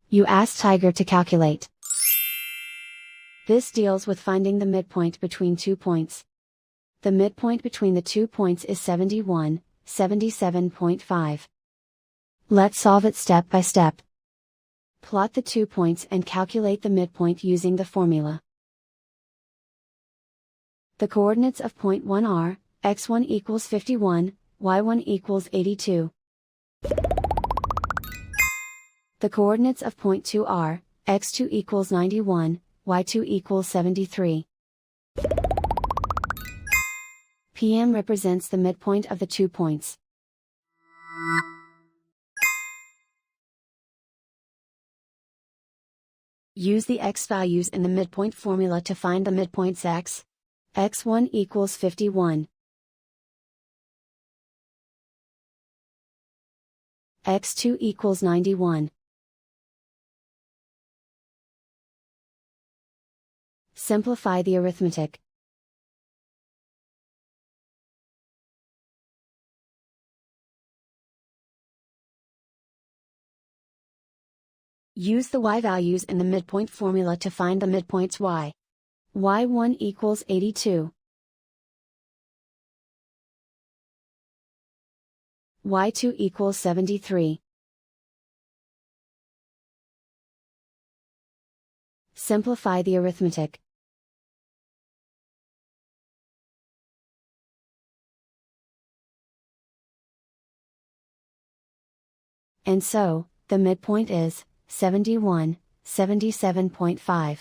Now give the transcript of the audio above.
You ask Tiger to calculate. This deals with finding the midpoint between 2 points. The midpoint between the 2 points is 71, 77.5. Let's solve it step by step. Plot the 2 points and calculate the midpoint using the formula. The coordinates of point 1 are, x1 equals 51, y1 equals 82. The coordinates of point 2 are, x2 equals 91, y2 equals 73. PM represents the midpoint of the 2 points. Use the x values in the midpoint formula to find the midpoints x. x1 equals 51. x2 equals 91. Simplify the arithmetic. Use the y values in the midpoint formula to find the midpoints y. y1 equals 82. y2 equals 73. Simplify the arithmetic. And so, the midpoint is 71, 77.5.